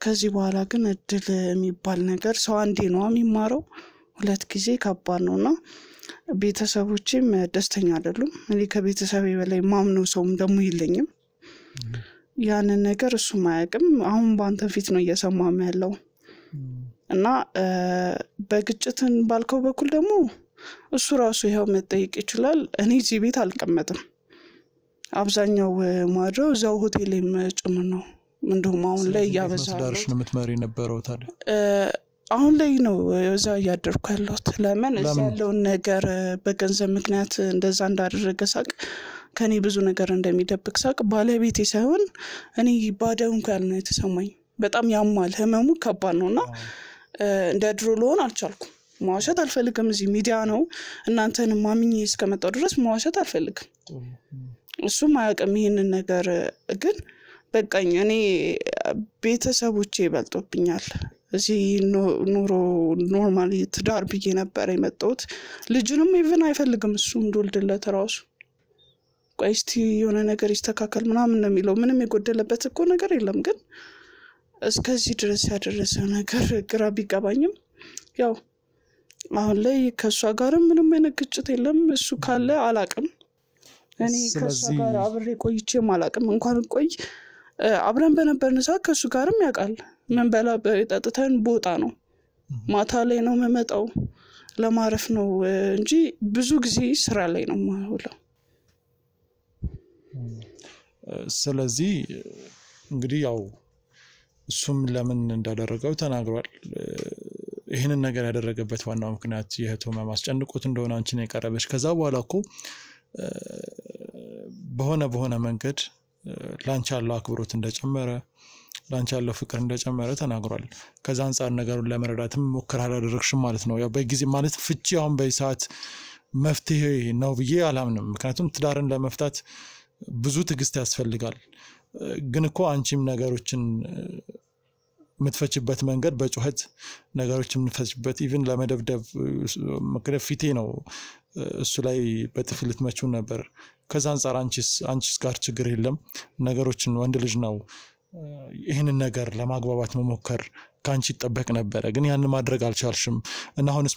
ከዚህ በኋላ ግን እድል የሚባል ነገር ሰው አንዴ ነው የሚማረው ሁለት ጊዜ ከባድ ነውና ቤተሰቦቼም ደስተኛ አይደሉም እኔ ከቤተሰቤ በላይ ማምነው ሰውም ደግሞ የለኝም ያንን ነገር እሱ ማያውቅም አሁን ባንተ ፊት ነው እየሰማም ያለው እና በግጭትን ባልከው በኩል ደግሞ እሱ ራሱ ይሄው መጠየቅ ይችላል እኔ እዚህ ቤት አልቀመጥም አብዛኛው ማድረው እዛው ሆቴልም ጭምር ነው እንደውም አሁን ላይ ያበዛው ዳርሽ ነው የምትመሪ ነበረው ታዲያ አሁን ላይ ነው እዛ ያደርኩ ያለሁት ለምን እዛ ያለውን ነገር በገንዘብ ምክንያት እንደዛ እንዳደረገ ሳቅ ከኔ ብዙ ነገር እንደሚደብቅ ሳቅ ባለቤቴ ሳይሆን እኔ ባዳው እንኳን ነው የተሰማኝ በጣም ያማል ህመሙ ከባድ ነውና እንደ ድሮ ልሆን አልቻልኩም ማዋሸት አልፈልግም እዚህ ሚዲያ ነው እናንተን ማምኜ እስከመጣው ድረስ ማዋሸት አልፈልግም እሱም አያውቅም ይሄንን ነገር ግን በቃኝ እኔ ቤተሰቦቼ ይበልጡብኛል እዚህ ኑሮ ኖርማሊ ትዳር ብዬ ነበር የመጣሁት ልጅንም ኢቭን አይፈልግም እሱ እንደወልድለት ራሱ ቆይስቲ የሆነ ነገር ይስተካከል ምናምን ነው የሚለው ምንም የጎደለበት እኮ ነገር የለም ግን እስከዚህ ድረስ ያደረሰው ነገር ግራ ቢገባኝም ያው አሁን ላይ ከሷ ጋርም ምንም አይነት ግጭት የለም እሱ ካለ አላቅም እኔ ከሷ ጋር አብሬ ቆይቼ ማላቅም እንኳን ቆይ አብረን በነበርን ሰዓት ከሱ ጋርም ያውቃል ምን በላ በጠጥተን ቦታ ነው ማታ ላይ ነው መመጣው ለማረፍ ነው እንጂ ብዙ ጊዜ ስራ ላይ ነው የማውለው። ስለዚህ እንግዲህ ያው እሱም ለምን እንዳደረገው ተናግሯል። ይሄንን ነገር ያደረገበት ዋናው ምክንያት የህመም ማስጨንቆት እንደሆነ አንቺን የቀረበሽ ከዛ በኋላ እኮ በሆነ መንገድ ላንቺ ያለው አክብሮት እንደጨመረ ላንቺ ያለው ፍቅር እንደጨመረ ተናግሯል። ከዛ አንፃር ነገሩን ለመረዳትም ሞክራ አላደረግሽም ማለት ነው። ያው በጊዜ ማለት ፍቺ አሁን በሰዓት መፍትሄ ነው ብዬ አላምንም። ምክንያቱም ትዳርን ለመፍታት ብዙ ትግስት ያስፈልጋል። ግን እኮ አንቺም ነገሮችን ምትፈችበት መንገድ በጩኸት ነገሮችን ምትፈችበት ኢቭን ለመደብደብ መክረፍ ፊቴ ነው እሱ ላይ በጥፊ ልትመቹ ነበር። ከዛ አንፃር አንቺስ ጋር ችግር የለም ነገሮችን ወንድ ልጅ ነው ይሄንን ነገር ለማግባባት መሞከር ካንቺ ተጠበቅ ነበር። ግን ያን ማድረግ አልቻልሽም እና አሁንስ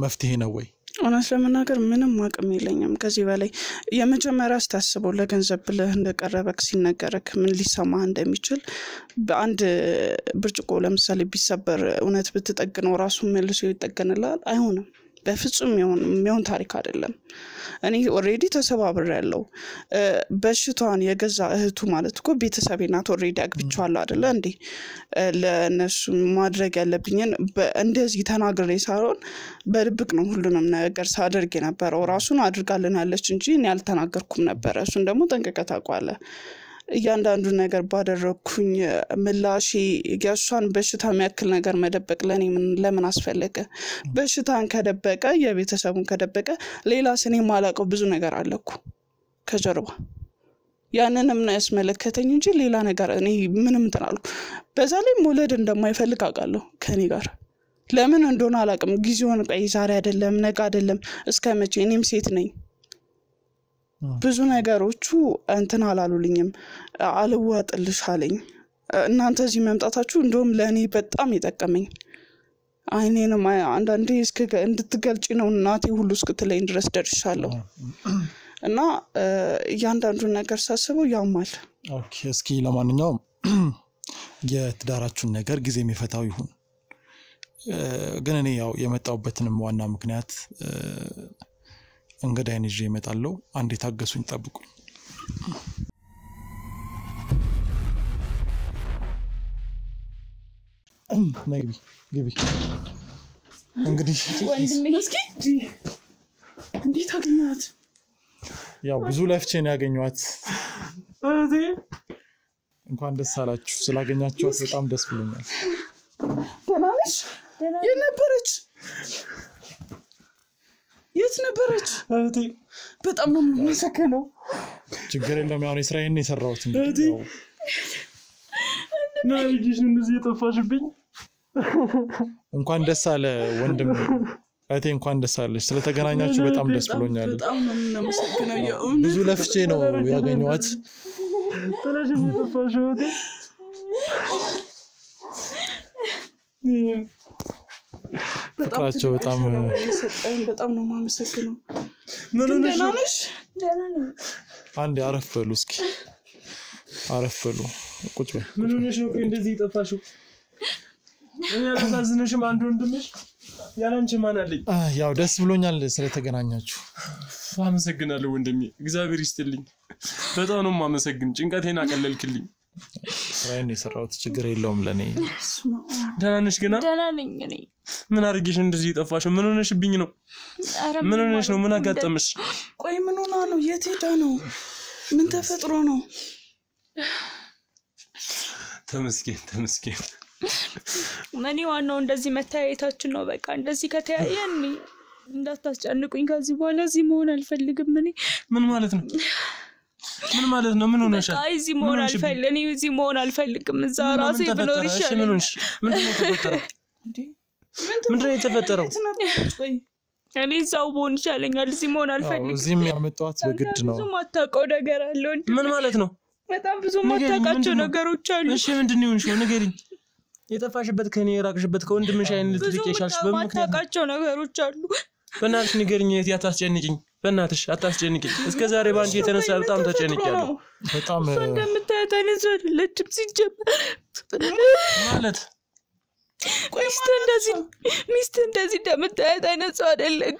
መፍትሄ ነው ወይ? እውነት ለመናገር ምንም አቅም የለኝም ከዚህ በላይ። የመጀመሪያ አስተሳሰበው ለገንዘብ ብለህ እንደቀረበክ ሲነገርክ ምን ሊሰማ እንደሚችል በአንድ ብርጭቆ ለምሳሌ ቢሰበር እውነት ብትጠግነው ራሱ መልሶ ይጠገንላል? አይሆንም። በፍጹም የሚሆን ታሪክ አይደለም። እኔ ኦሬዲ ተሰባብሬያለሁ። በሽታን የገዛ እህቱ ማለት እኮ ቤተሰቤ ናት። ኦሬዲ አግብቻለሁ አይደለ እንዴ? ለነሱ ማድረግ ያለብኝን እንደዚህ ተናግሬ ሳይሆን በድብቅ ነው ሁሉንም ነገር ሳደርግ የነበረው። ራሱን አድርጋልናለች እንጂ እኔ አልተናገርኩም ነበር። እሱን ደግሞ ጠንቅቀህ ታውቃለህ። እያንዳንዱ ነገር ባደረኩኝ ምላሽ የሷን በሽታ የሚያክል ነገር መደበቅ ለኔ ለምን አስፈለገ? በሽታን ከደበቀ የቤተሰቡን ከደበቀ ሌላ ስኔ ማላቀው ብዙ ነገር አለኩ ከጀርባ። ያንንም ነው ያስመለከተኝ እንጂ ሌላ ነገር እኔ ምንም ተናልኩ። በዛ ላይ መውለድ እንደማይፈልግ አውቃለሁ ከኔ ጋር። ለምን እንደሆነ አላቅም። ጊዜውን ቆይ ዛሬ አይደለም ነገ አይደለም እስከመቼ? እኔም ሴት ነኝ። ብዙ ነገሮቹ እንትን አላሉልኝም። አልዋጥልሽ አለኝ። እናንተ እዚህ መምጣታችሁ እንደውም ለኔ በጣም ይጠቀመኝ። አይኔንም አንዳንዴ እንድትገልጪ ነው እናቴ ሁሉ እስክትለኝ ድረስ ደርሻለሁ። እና እያንዳንዱ ነገር ሳስበው ያማል። ኦኬ እስኪ ለማንኛውም የትዳራችሁን ነገር ጊዜ የሚፈታው ይሁን። ግን እኔ ያው የመጣውበትንም ዋና ምክንያት እንግዳይን ይዤ እመጣለሁ። አንዴ ታገሱኝ፣ ጠብቁኝ። ግቢ እንግዲህ ወንድሜ እስኪ እንዴት አገኛት? ያው ብዙ ለፍቼ ነው ያገኘኋት። እንኳን ደስ አላችሁ። ስላገኛችኋት በጣም ደስ ብሎኛል። ደህና ነሽ? የነበረች የት ነበረች? እህቴ በጣም ነው የምመሰከነው። ችግር የለም ያው ስራዬን ነው የሰራሁት። እንዴ ናይጂሽ እንደዚህ የጠፋሽብኝ። እንኳን ደስ አለ ወንድም። እህቴ እንኳን ደስ አለሽ። ስለተገናኛችሁ በጣም ደስ ብሎኛል። በጣም ነው የምመሰከነው። ብዙ ለፍቼ ነው ያገኘኋት። ተላሽ የጠፋሽው እህቴ። ፍቅራቸው በጣም በጣም ነው የማመሰግነው። ምን ነሽ? ደህና ነኝ። አንዴ አረፍ በሉ እስኪ አረፍ በሉ። ቁጭ በል። ምን ሆነሽ ነው እንደዚህ የጠፋሽው? እኔ አላሳዝነሽም? አንድ ወንድምሽ ያላንቺ ማን አለኝ? ያው ደስ ብሎኛል ስለተገናኛችሁ። አመሰግናለሁ ወንድሜ፣ እግዚአብሔር ይስጥልኝ። በጣም ነው የማመሰግን። ጭንቀቴን አቀለልክልኝ። ስራዬን የሰራሁት ችግር የለውም ለኔ። ደህና ነሽ? ገና ደህና ነኝ እኔ። ምን አድርጌሽ እንደዚህ የጠፋሽው? ምን ሆነሽብኝ ነው? ምን ሆነሽ ነው? ምን አጋጠመሽ? ቆይ ምን ሆና ነው? የት ሄዳ ነው? ምን ተፈጥሮ ነው? ተመስገን ተመስገን። እኔ ዋናው እንደዚህ መታየታችን ነው። በቃ እንደዚህ ከተያየን እንዳታስጨንቁኝ። ከዚህ በኋላ እዚህ መሆን አልፈልግም። ምን ማለት ነው? ምን ማለት ነው? ምን ሆነሻል? አይ እዚህ መሆን አልፈልግም። እኔ እዚህ መሆን አልፈልግም። እዛ ራሴ ብኖር ይሻላል። ምን ሆነሽ? ምንድነው የተፈጠረው? ምንድነው የተፈጠረው? እኔ እዛው መሆን ይሻለኛል። እዚህ መሆን አልፈልግም። እዚህም ያመጣኋት በግድ ነው። ብዙ ማታውቀው ነገር አለ። ምን ማለት ነው? በጣም ብዙ ማታውቃቸው ነገሮች አሉ። እሺ ምንድነው የሆንሽው? ንገሪኝ። የጠፋሽበት ከኔ የራቅሽበት ከወንድምሽ አይን ልትርቂ የቻልሽ በምን ምክንያት? ማታውቃቸው ነገሮች አሉ። በእናትሽ ንገሪኝ። የት አታስጨንቂኝ። በእናትሽ አታስጨንቂኝ። እስከዛሬ ባንቺ የተነሳ በጣም ተጨንቄያለሁ። በጣም እንደምታያት አይነት አይደለችም ሲጀመር። ማለት ሚስት እንደዚህ እንደምታያት አይነት ሰው አይደለም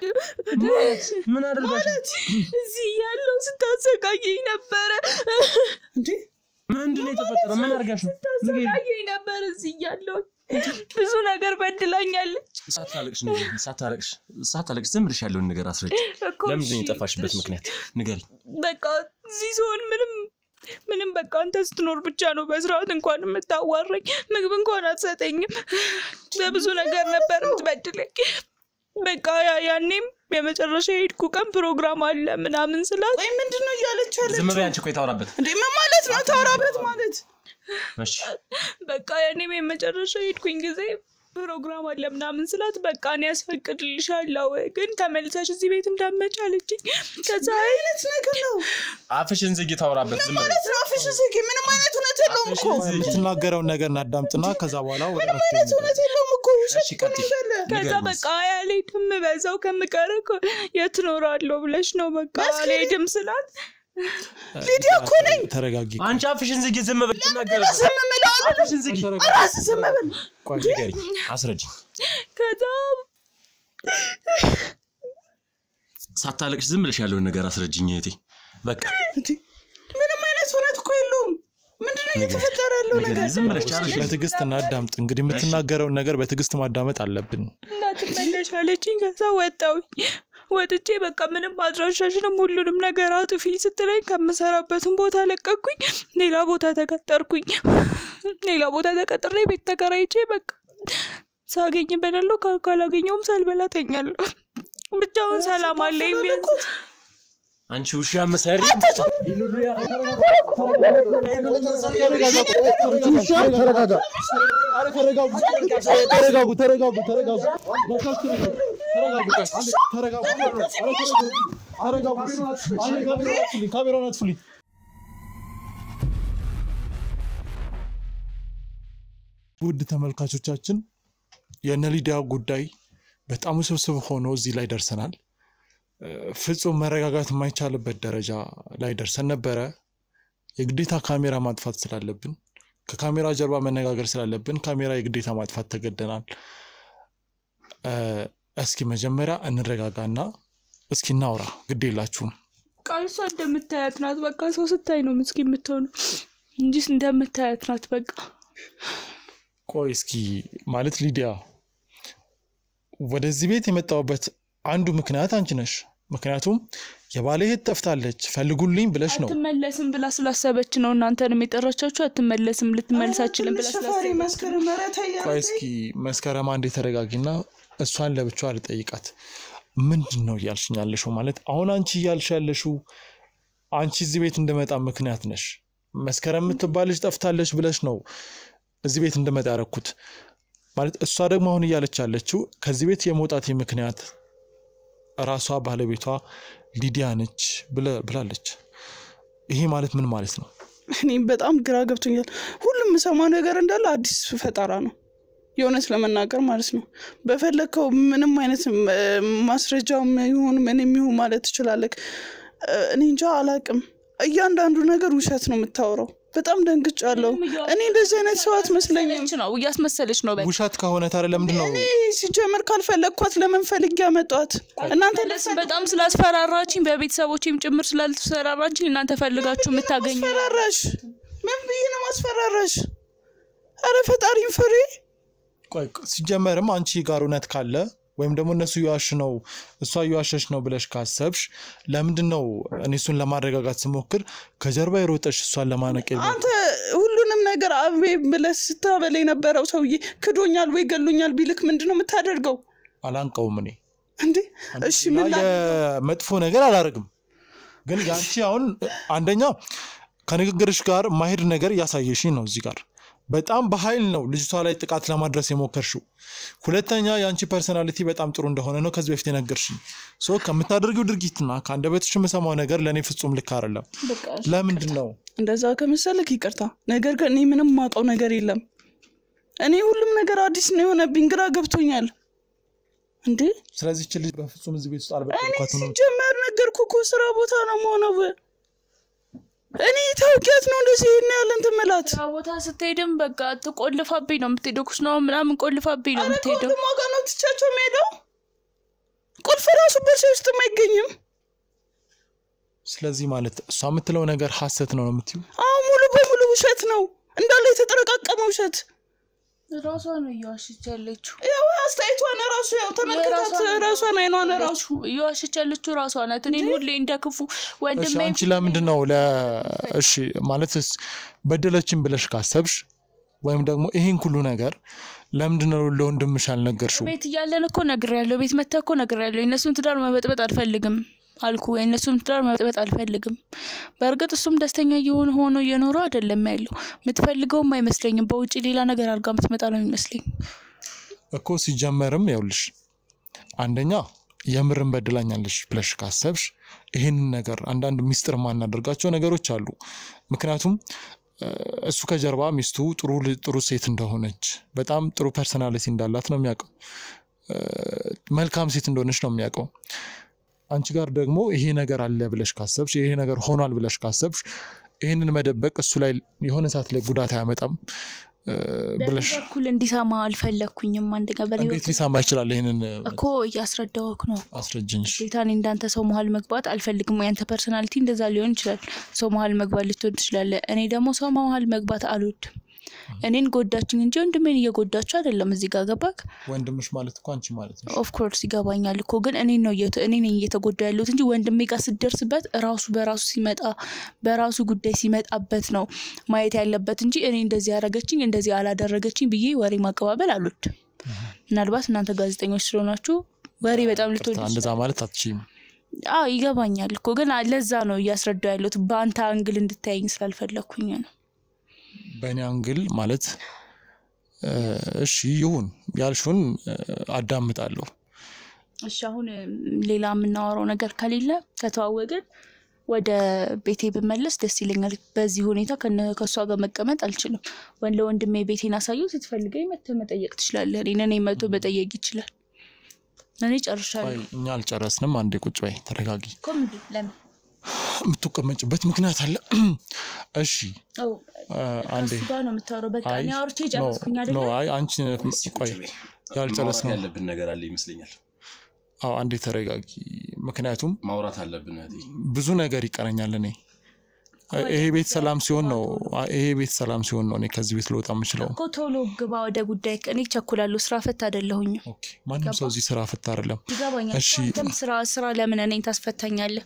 ምን አደረጋሽ እዚህ ያለው ስታሰቃየኝ ነበር እንዴ ምንድነው የተፈጠረው ምን አርጋሽ ነው ስታሰቃየኝ ነበር እዚህ ያለው ብዙ ነገር በድላኛለች ሳታለቅሽ ዝም ብለሽ ያለውን ነገር አስረጅ ለምን ነው የጠፋሽበት ምክንያት ንገሪ በቃ እዚህ ሰውን ምንም በቃ አንተ ስትኖር ብቻ ነው በስርዓት እንኳን የምታዋረኝ ምግብ እንኳን አትሰጠኝም በብዙ ነገር ነበር የምትበድለኝ በቃ ያኔም የመጨረሻ ሄድኩ ቀን ፕሮግራም አለ ምናምን ስላት ወይ ምንድነው ያለቻለች ዝም በይ አንቺ ቆይ ታወራበት እንዴ ምን ማለት ነው ታወራበት ማለት እሺ በቃ ያኔም የመጨረሻ ሄድኩኝ ጊዜ ፕሮግራም አለ ምናምን ስላት በቃ እኔ ያስፈቅድልሻለሁ ግን ተመልሰሽ እዚህ ቤት እንዳመጫለችኝ ከዛ አይነት ነገር ነው አፍሽን ዝጊ ታወራበት ዝም በይ አፍሽን ዝጊ ምንም አይነት እውነት የለውም እኮ የምትናገረው ነገር እናዳምጥና ከዛ በኋላ ወደ እውነት የለውም እኮ እሺ ቀጥይ ከዛ በቃ ያለይድም በዛው ከምቀር የት ኖራለሁ ብለሽ ነው በቃ አለይድም ስላት ሊዲያ እኮ ነኝ ተረጋጊ አንቺ አፍሽን ዝጊ ዝም በይ ትናገር ዝም ብለው አፍሽን ዝጊ አራስ ዝም በል ቆይ ንገሪ አስረጅ ከዛ ሳታለቅሽ ዝም ብለሽ ያለውን ነገር አስረጅኝ እህቴ በቃ ምንም አይነት እውነት እኮ የለውም ምንድነው እየተፈጠረ ያለው ነገር ዝም ብለሽ ቻለሽ በትዕግስት እናዳምጥ እንግዲህ የምትናገረውን ነገር በትዕግስት ማዳመጥ አለብን እናትመለሽ አለችኝ ከዛ ወጥቼ በቃ ምንም አድራሻሽንም ሁሉንም ነገር አጥፊ ስትለኝ ከምሰራበትም ቦታ ለቀቅኩኝ ሌላ ቦታ ተቀጠርኩኝ ሌላ ቦታ ተቀጥሬ ቤት ተከራይቼ በቃ ሳገኝ በላለሁ ካላገኘውም ሳልበላ ተኛለሁ ብቻውን ሰላም አለኝ ቢያንስ አንቺ ውሻ መሰሪ ውድ ተመልካቾቻችን የነሊዲያ ጉዳይ በጣም ውስብስብ ሆኖ እዚህ ላይ ደርሰናል ፍጹም መረጋጋት የማይቻልበት ደረጃ ላይ ደርሰን ነበረ የግዴታ ካሜራ ማጥፋት ስላለብን ከካሜራ ጀርባ መነጋገር ስላለብን ካሜራ የግዴታ ማጥፋት ተገደናል እስኪ መጀመሪያ እንረጋጋና እስኪ እናውራ ግድ የላችሁም ቃልሷ እንደምታያት ናት በቃ ሰው ስታይ ነው ምስኪን የምትሆነው እንጂ እንደምታያት ናት በቃ ቆይ እስኪ ማለት ሊዲያ ወደዚህ ቤት የመጣውበት አንዱ ምክንያት አንቺ ነሽ ምክንያቱም የባለ እህት ጠፍታለች ፈልጉልኝ ብለሽ ነው አትመለስም ብላ ስላሰበች ነው እናንተንም የጠራቻችሁ አትመለስም ልትመለሳችልን ብላ ስላሰበች መስከረም ቆይ እስኪ መስከረም አንዴ ተረጋጊና እሷን ለብቻዋ ልጠይቃት ምንድነው ያልሽኛለሽው ማለት አሁን አንቺ ያልሻለሽው አንቺ እዚህ ቤት እንደመጣ ምክንያት ነሽ መስከረም የምትባልሽ ጠፍታለች ብለሽ ነው እዚህ ቤት እንደመጣ ያረኩት ማለት እሷ ደግሞ አሁን እያለች ያለችው ከዚህ ቤት የመውጣት ምክንያት ራሷ ባለቤቷ ሊዲያ ነች ብላለች ይሄ ማለት ምን ማለት ነው እኔ በጣም ግራ ገብቶኛል ሁሉም ሰማ ነገር እንዳለ አዲስ ፈጣራ ነው የሆነስ ለመናገር ማለት ነው በፈለከው ምንም አይነት ማስረጃም ይሁን ምንም ይሁን ማለት ትችላለህ እኔ እንጃ አላቅም እያንዳንዱ ነገር ውሸት ነው የምታወራው በጣም ደንግጫለሁ እኔ እንደዚህ አይነት ሰው አትመስለኝም ነው ያስመሰለች ነው ውሸት ከሆነ ታዲያ ለምንድነው እኔ ሲጀመር ካልፈለኳት ለምን ፈልግ ያመጣት እናንተ በጣም ስላስፈራራችኝ በቤተሰቦቼም ጭምር ስላልተሰራራችኝ እናንተ ፈልጋችሁ የምታገኙ ፈራራሽ ምን ብዬ ነው ማስፈራራሽ አረ ፈጣሪን ፍሪ ቆይ ሲጀመርም አንቺ ጋር እውነት ካለ ወይም ደግሞ እነሱ ያዋሽ ነው እሷ ያዋሸሽ ነው ብለሽ ካሰብሽ ለምንድነው እኔሱን ለማረጋጋት ስሞክር ከጀርባ ይሮጠሽ እሷን ለማነቅ አንተ ሁሉንም ነገር አብቤ ብለስ ስታበለ የነበረው ሰውዬ ክዶኛል ወይ ገሉኛል ቢልክ ምንድነው የምታደርገው አላንቀውም እኔ እንዴ እሺ ምን መጥፎ ነገር አላረግም ግን ያንቺ አሁን አንደኛ ከንግግርሽ ጋር ማሄድ ነገር ያሳየሽኝ ነው እዚህ ጋር በጣም በኃይል ነው ልጅቷ ላይ ጥቃት ለማድረስ የሞከርሽው ሁለተኛ ያንቺ ፐርሰናሊቲ በጣም ጥሩ እንደሆነ ነው ከዚህ በፊት ነገርሽኝ ሶ ከምታደርጊው ድርጊትና ካንደበትሽ የምሰማው ነገር ለኔ ፍጹም ልክ አይደለም ለምንድነው እንደዛ ከመሰለክ ይቅርታ ነገር ግን እኔ ምንም ማውቀው ነገር የለም እኔ ሁሉም ነገር አዲስ ነው የሆነብኝ ግራ ገብቶኛል እንዴ ስለዚህ እቺ ልጅ በፍጹም እዚህ ቤት ውስጥ አልበቃቷት ነው ጀመር ነገርኩ እኮ ስራ ቦታ ነው ሆነው እኔ ታውቂያት ነው እንደዚህ እና ያለን ተመላት ቦታ ስትሄድም በቃ ተቆልፋብኝ ነው የምትሄደው ኩሽናው ምናምን ቆልፋብኝ ነው የምትሄደው አረ ማጋ ነው ትቻቸው ሜዳው ቁልፍ ራሱ በሰው ውስጥ አይገኝም ስለዚህ ማለት እሷ የምትለው ነገር ሐሰት ነው የምትዩ አዎ ሙሉ በሙሉ ውሸት ነው እንዳለ የተጠረቃቀመ ውሸት ራሷ ነው እየዋሸች ያለችው ያው አስተያየቷን ራሱ ያው ተመልከታት ራሷን አይኗን ራሱ እየዋሸች ያለችው ራሷ ናት እኔ ሁሌ እንደክፉ ወንድሜ አንቺ ለምንድነው እሺ ማለትስ በደለችን ብለሽ ካሰብሽ ወይም ደግሞ ይሄን ሁሉ ነገር ለምንድነው ለወንድምሽ አልነገርሽው ቤት እያለን እኮ ነግሬያለሁ ቤት መተህ እኮ ነግሬያለሁ እነሱን ትዳር መበጥበጥ አልፈልግም አልኩ እነሱን ትዳር መበጥበጥ አልፈልግም በርግጥ እሱም ደስተኛ ሆኖ እየኖረ አይደለም ያለው የምትፈልገውም አይመስለኝም በውጪ ሌላ ነገር አልጋ ምትመጣ ነው የሚመስለኝ እኮ ሲጀመርም ያውልሽ አንደኛ የምርን በደላኛለሽ ብለሽ ካሰብሽ ይሄን ነገር አንዳንድ ሚስጥር ማናደርጋቸው ነገሮች አሉ ምክንያቱም እሱ ከጀርባ ሚስቱ ጥሩ ሴት እንደሆነች በጣም ጥሩ ፐርሰናሊቲ እንዳላት ነው የሚያውቀው መልካም ሴት እንደሆነች ነው የሚያውቀው አንቺ ጋር ደግሞ ይሄ ነገር አለ ብለሽ ካሰብሽ ይሄ ነገር ሆኗል ብለሽ ካሰብሽ ይሄንን መደበቅ እሱ ላይ የሆነ ሰዓት ላይ ጉዳት ያመጣም ብለሽ በኩል እንዲሰማ አልፈለኩኝም አንድ ገበሬ እንዴት ሊሰማ ይችላል ይሄንን እኮ ያስረዳውክ ነው አስረጅኝ ሴታን እንዳንተ ሰው መሃል መግባት አልፈልግም ያንተ ፐርሰናሊቲ እንደዛ ሊሆን ይችላል ሰው መሃል መግባት ልትወድ ይችላል እኔ ደግሞ ሰው መሃል መግባት አልወድም እኔን ጎዳችኝ እንጂ ወንድሜን እየጎዳችሁ አይደለም እዚህ ጋር ገባክ ወንድምሽ ማለት እኮ አንቺ ማለት ነው ኦፍ ኮርስ ይገባኛል እኮ ግን እኔ ነኝ እየተጎዳ ያለሁት እንጂ ወንድሜ ጋር ሲደርስበት በራሱ ሲመጣ በራሱ ጉዳይ ሲመጣበት ነው ማየት ያለበት እንጂ እኔ እንደዚህ ያረጋችኝ እንደዚህ አላደረገችኝ ብዬ ወሬ ማቀባበል አልወድም ምናልባት እናንተ ጋዜጠኞች ስለሆናችሁ ወሬ በጣም ልትወዱ እንደዛ ማለት አትችይም ይገባኛል እኮ ግን ለዛ ነው እያስረዳው ያለሁት በአንተ አንግል እንድታየኝ ስላልፈለኩኝ ነው በእኔ አንግል ማለት እሺ ይሁን ያልሽውን አዳምጣለሁ እሺ አሁን ሌላ የምናወራው ነገር ከሌለ ከተዋወቅን ወደ ቤቴ ብመለስ ደስ ይለኛል በዚህ ሁኔታ ከሷ ጋር መቀመጥ አልችልም ወንድሜ ቤቴን አሳየው ስትፈልገኝ መጠየቅ ትችላለህ እኔ መጥቶ በጠየቅ ይችላል እኔ ጨርሻለሁ እኛ አልጨረስንም አንዴ ቁጭ በይ ተረጋጊ ለምን ምትቀመጭበት ምክንያት አለ እሺ አንዴ ጋር ነው የምታወራው በቃ እኔ አውርቼ ጨረስኩኝ አይደል ነው አይ አንቺ ቆይ ያልጨረስነው ያለብን ነገር አለ ይመስለኛል አንዴ ተረጋጊ ምክንያቱም ማውራት አለብን ብዙ ነገር ይቀረኛል እኔ ይሄ ቤት ሰላም ሲሆን ነው እኔ ከዚህ ቤት ልወጣ የምችለው እኮ ቶሎ ግባ ወደ ጉዳይ እኔ ቸኩላለሁ ስራ ፈት አይደለሁኝ ኦኬ ማንም ሰው እዚህ ስራ ፈት አይደለም እሺ ስራ ለምን እኔን ታስፈታኛለህ